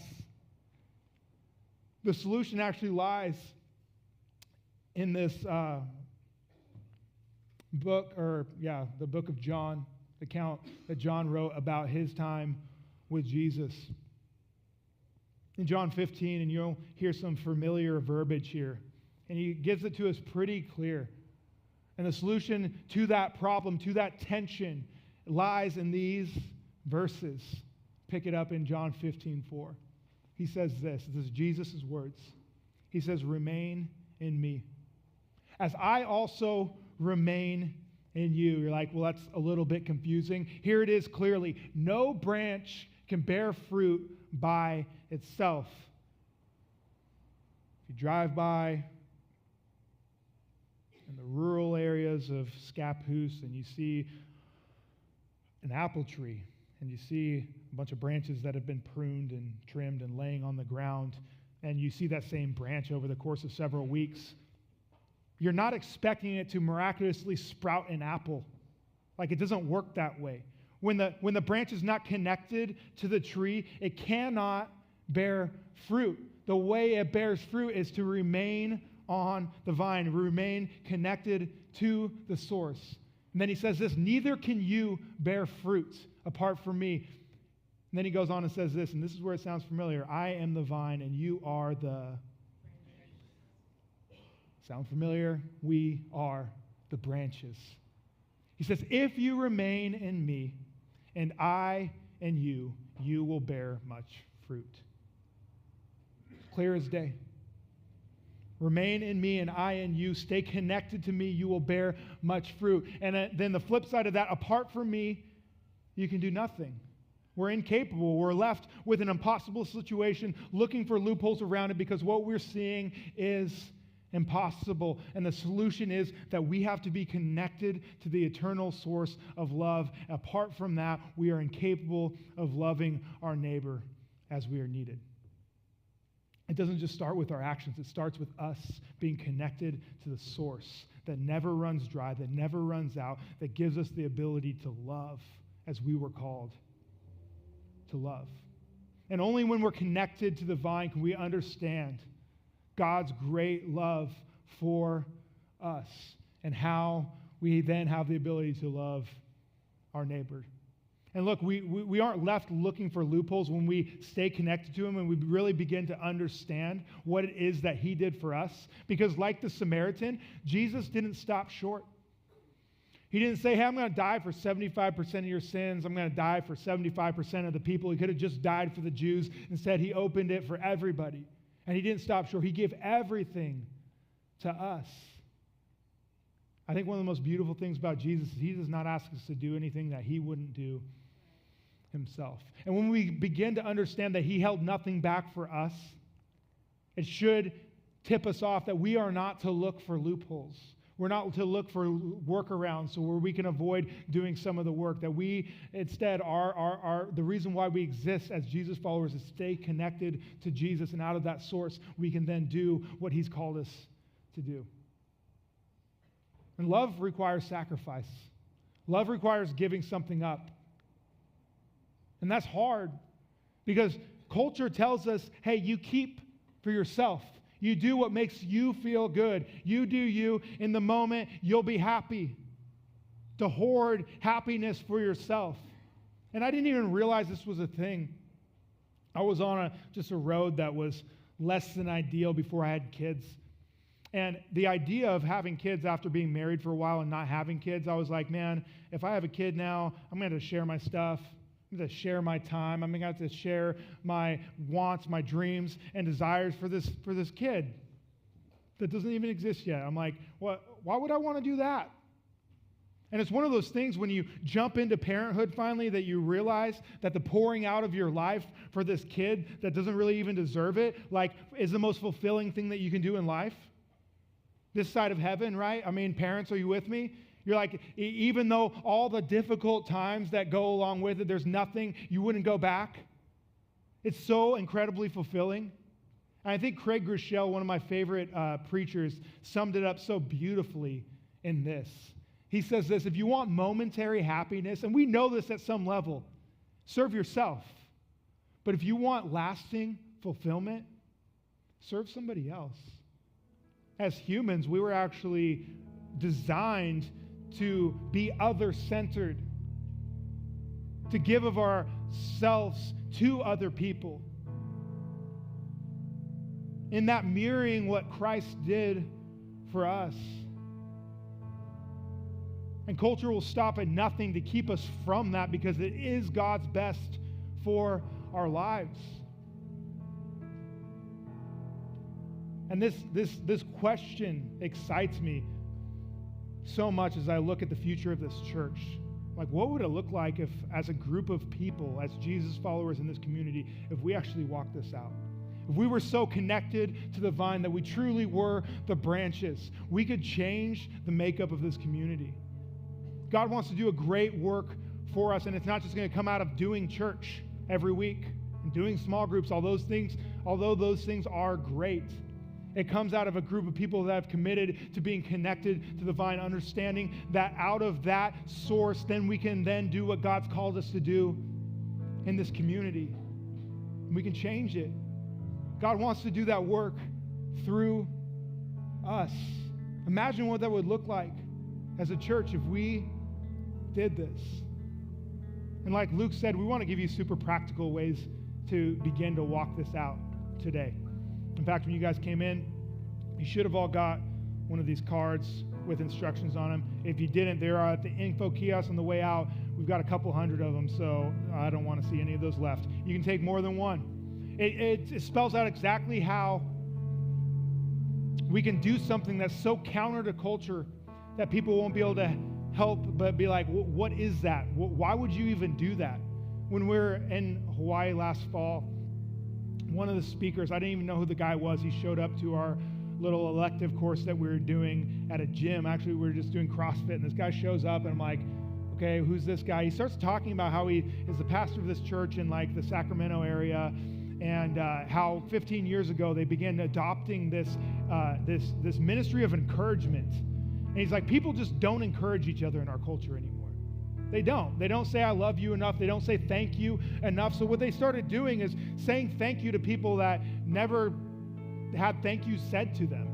The solution actually lies in this book, the book of John, account that John wrote about his time with Jesus. In John 15, and you'll hear some familiar verbiage here, and he gives it to us pretty clear. And the solution to that problem, to that tension, lies in these verses. Pick it up in John 15:4. He says this is Jesus' words. He says, remain in me, as I also remain in you. You're like, well, that's a little bit confusing. Here it is clearly. No branch can bear fruit by itself. If you drive by in the rural areas of Scappoose and you see an apple tree and you see a bunch of branches that have been pruned and trimmed and laying on the ground, and you see that same branch over the course of several weeks, you're not expecting it to miraculously sprout an apple. Like, it doesn't work that way. When the branch is not connected to the tree, it cannot bear fruit. The way it bears fruit is to remain on the vine, remain connected to the source. And then he says this, neither can you bear fruit apart from me. And then he goes on and says this, and this is where it sounds familiar. I am the vine and you are the... Sound familiar? We are the branches. He says, if you remain in me and I in you, you will bear much fruit. Clear as day. Remain in me and I in you. Stay connected to me. You will bear much fruit. And then the flip side of that, apart from me, you can do nothing. We're incapable. We're left with an impossible situation, looking for loopholes around it because what we're seeing is impossible. And the solution is that we have to be connected to the eternal source of love. Apart from that, we are incapable of loving our neighbor as we are needed. It doesn't just start with our actions. It starts with us being connected to the source that never runs dry, that never runs out, that gives us the ability to love as we were called to love. And only when we're connected to the vine can we understand God's great love for us and how we then have the ability to love our neighbor. And look, we aren't left looking for loopholes when we stay connected to him and we really begin to understand what it is that he did for us. Because like the Samaritan, Jesus didn't stop short. He didn't say, hey, I'm going to die for 75% of your sins. I'm going to die for 75% of the people. He could have just died for the Jews. Instead, he opened it for everybody. And he didn't stop short. He gave everything to us. I think one of the most beautiful things about Jesus is he does not ask us to do anything that he wouldn't do himself. And when we begin to understand that he held nothing back for us, it should tip us off that we are not to look for loopholes. We're not to look for workarounds so where we can avoid doing some of the work. That we instead the reason why we exist as Jesus followers is stay connected to Jesus, and out of that source we can then do what he's called us to do. And love requires sacrifice. Love requires giving something up. And that's hard because culture tells us, hey, you keep for yourself. You do what makes you feel good. You do you. In the moment, you'll be happy. To hoard happiness for yourself. And I didn't even realize this was a thing. I was on just a road that was less than ideal before I had kids. And the idea of having kids after being married for a while and not having kids, I was like, man, if I have a kid now, I'm going to share my stuff. I'm going to share my time. I'm going to have to share my wants, my dreams, and desires for this kid that doesn't even exist yet. I'm like, why would I want to do that? And it's one of those things when you jump into parenthood finally that you realize that the pouring out of your life for this kid that doesn't really even deserve it, like, is the most fulfilling thing that you can do in life. This side of heaven, right? I mean, parents, are you with me? You're like, even though all the difficult times that go along with it, there's nothing, you wouldn't go back. It's so incredibly fulfilling. And I think Craig Groeschel, one of my favorite preachers, summed it up so beautifully in this. He says this: if you want momentary happiness, and we know this at some level, serve yourself. But if you want lasting fulfillment, serve somebody else. As humans, we were actually designed to be other-centered, to give of ourselves to other people. In that mirroring what Christ did for us. And culture will stop at nothing to keep us from that because it is God's best for our lives. And this question excites me so much as I look at the future of this church. Like, what would it look like if, as a group of people, as Jesus followers in this community, if we actually walked this out? If we were so connected to the vine that we truly were the branches, we could change the makeup of this community. God wants to do a great work for us, and it's not just going to come out of doing church every week and doing small groups, although those things are great. It comes out of a group of people that have committed to being connected to the vine, understanding that out of that source, then we can then do what God's called us to do in this community. And we can change it. God wants to do that work through us. Imagine what that would look like as a church if we did this. And like Luke said, we want to give you super practical ways to begin to walk this out today. In fact, when you guys came in, you should have all got one of these cards with instructions on them. If you didn't, they are at the info kiosk on the way out. We've got a couple hundred of them, so I don't want to see any of those left. You can take more than one. It spells out exactly how we can do something that's so counter to culture that people won't be able to help but be like, what is that? Why would you even do that? When we were in Hawaii last fall, one of the speakers, I didn't even know who the guy was. He showed up to our little elective course that we were doing at a gym. Actually, we were just doing CrossFit, and this guy shows up, and I'm like, okay, who's this guy? He starts talking about how he is the pastor of this church in like the Sacramento area, and how 15 years ago they began adopting this ministry of encouragement. And he's like, people just don't encourage each other in our culture anymore. They don't. They don't say, I love you enough. They don't say thank you enough. So what they started doing is saying thank you to people that never had thank you said to them.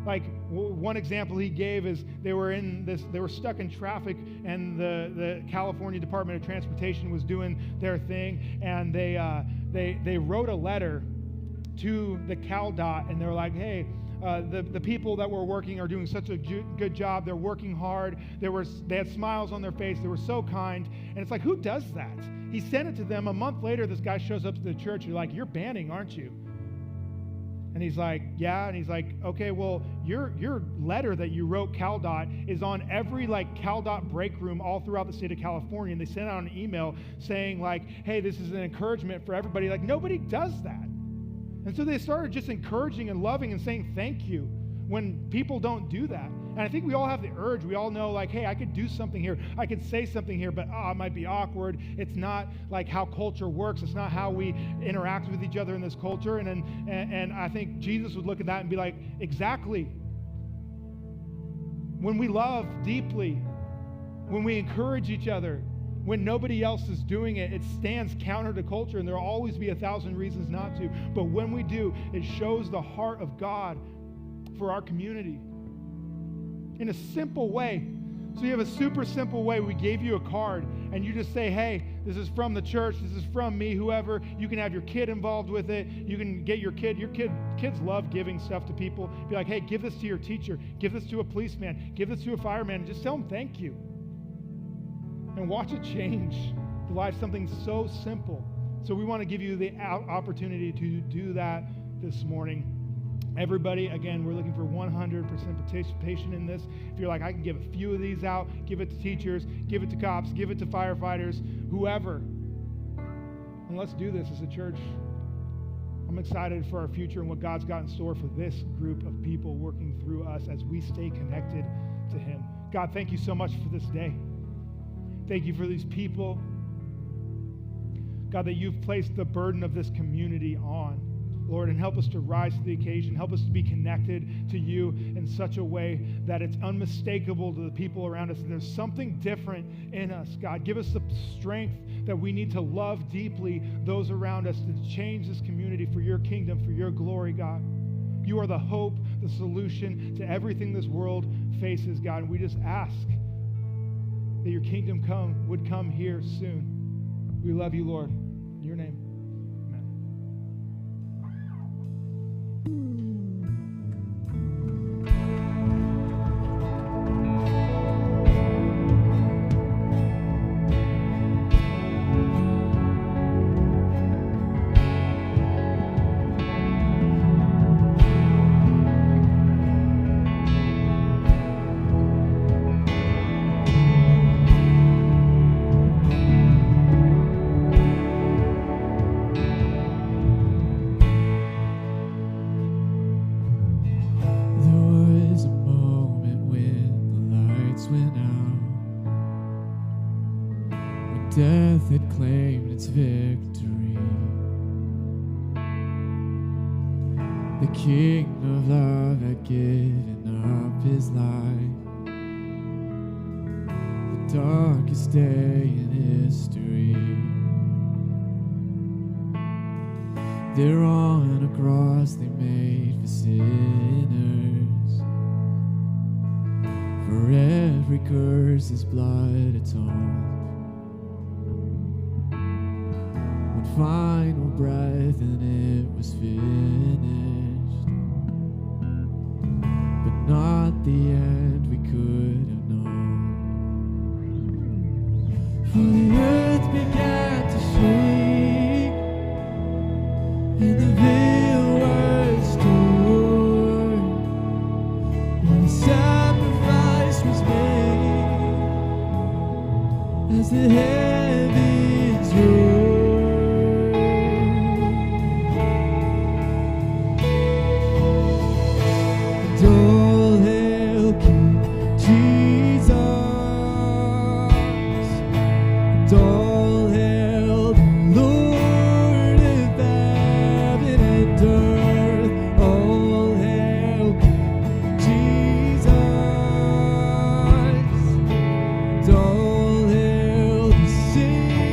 Like one example he gave is they were stuck in traffic, and the California Department of Transportation was doing their thing, and they wrote a letter to the CalDOT, and they were like, hey, the people that were working are doing such a good job. They're working hard. They had smiles on their face. They were so kind. And it's like, who does that? He sent it to them. A month later, this guy shows up to the church. You're like, you're banning, aren't you? And he's like, yeah. And he's like, okay, well, your letter that you wrote CalDOT is on every like CalDOT break room all throughout the state of California. And they sent out an email saying like, hey, this is an encouragement for everybody. Like, nobody does that. And so they started just encouraging and loving and saying thank you when people don't do that. And I think we all have the urge. We all know, like, hey, I could do something here. I could say something here, but it might be awkward. It's not like how culture works. It's not how we interact with each other in this culture. And I think Jesus would look at that and be like, exactly. When we love deeply, when we encourage each other, when nobody else is doing it, it stands counter to culture, and there will always be 1,000 reasons not to. But when we do, it shows the heart of God for our community in a simple way. So you have a super simple way. We gave you a card, and you just say, hey, this is from the church, this is from me, whoever. You can have your kid involved with it. You can get your kids love giving stuff to people. Be like, hey, give this to your teacher, give this to a policeman, give this to a fireman, and just tell them thank you. And watch it change the life, something so simple. So we want to give you the opportunity to do that this morning. Everybody, again, we're looking for 100% participation in this. If you're like, I can give a few of these out, give it to teachers, give it to cops, give it to firefighters, whoever. And let's do this as a church. I'm excited for our future and what God's got in store for this group of people working through us as we stay connected to Him. God, thank you so much for this day. Thank you for these people. God, that you've placed the burden of this community on. Lord, and help us to rise to the occasion. Help us to be connected to you in such a way that it's unmistakable to the people around us. And there's something different in us. God, give us the strength that we need to love deeply those around us to change this community for your kingdom, for your glory, God. You are the hope, the solution to everything this world faces, God. And we just ask that your kingdom would come here soon. We love you, Lord. In your name. Death had claimed its victory. The King of love had given up his life. The darkest day in history. There on a cross they made for sinners. For every curse his blood atoned. Final breath and it was finished, but not the end we could have known. For the earth began to shake and the veil was torn, and the sacrifice was made as the heavens roared. Sing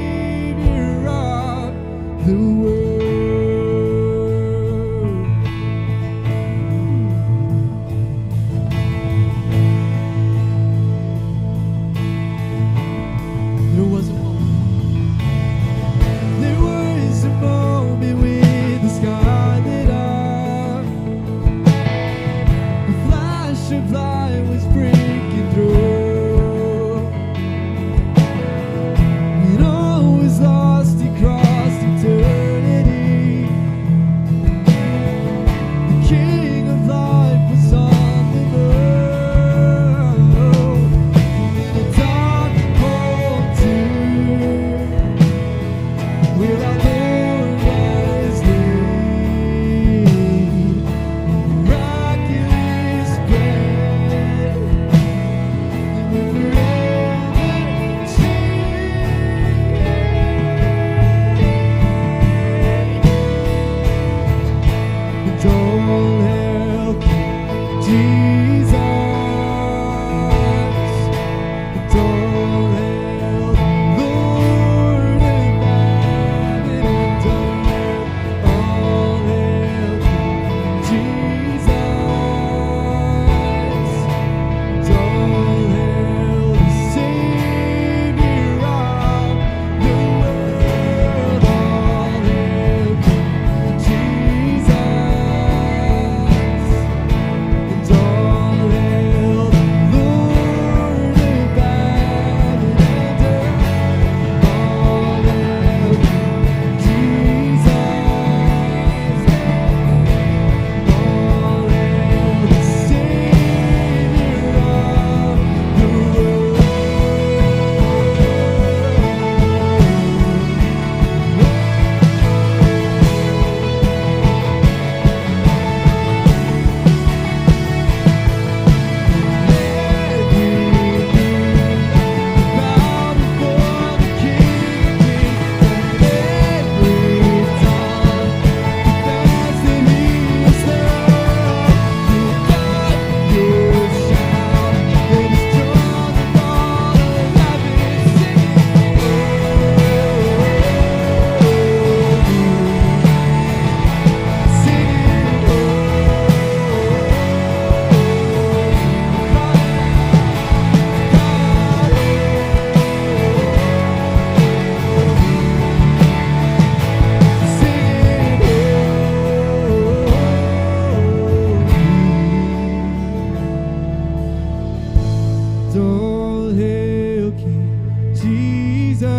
all hail King Jesus.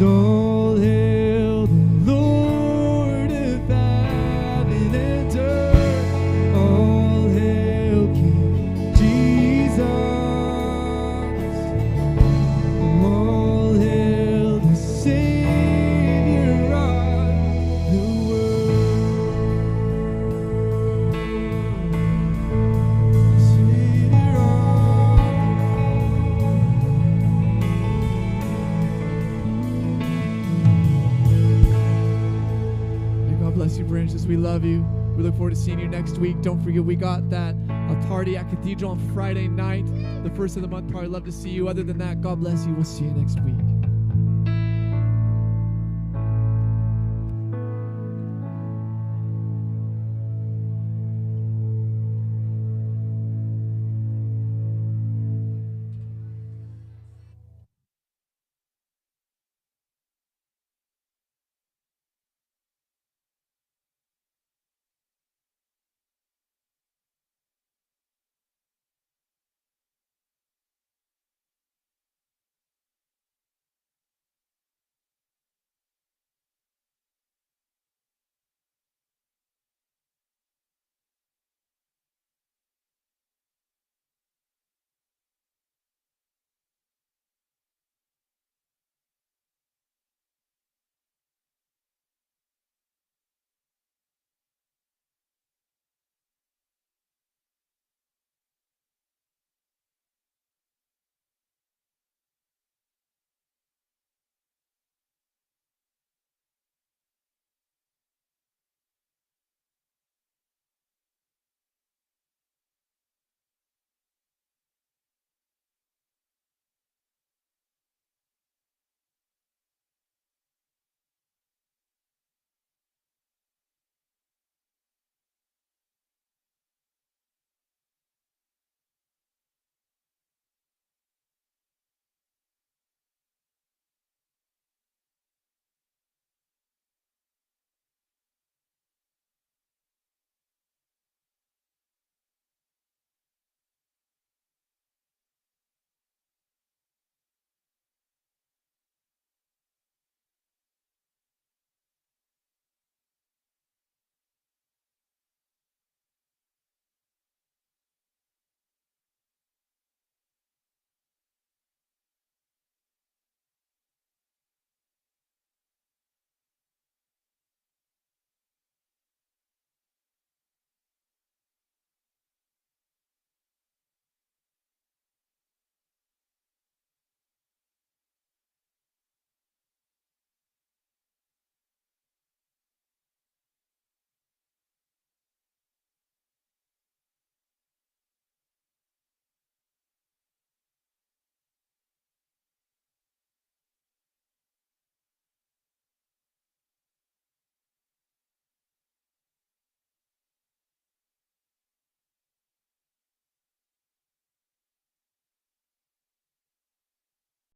All hail the Lord of heaven and earth. All hail King Jesus. All hail the Savior of the world. Savior May God bless you, Branches. We love you. We look forward to seeing you next week. Don't forget, we got that party at Cathedral on Friday night, the first of the month party. Love to see you. Other than that, God bless you. We'll see you next week.